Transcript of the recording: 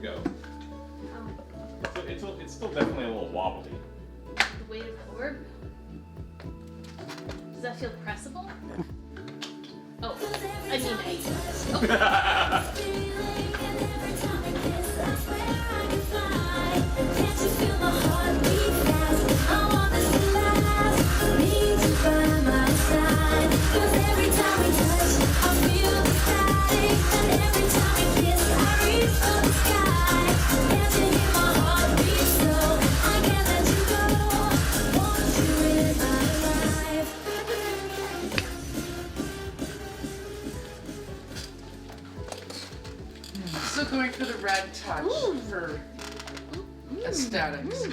go. It's still definitely a little wobbly. The weight of the orb? Does that feel pressable? Oh, I mean Still going for the red touch for aesthetics.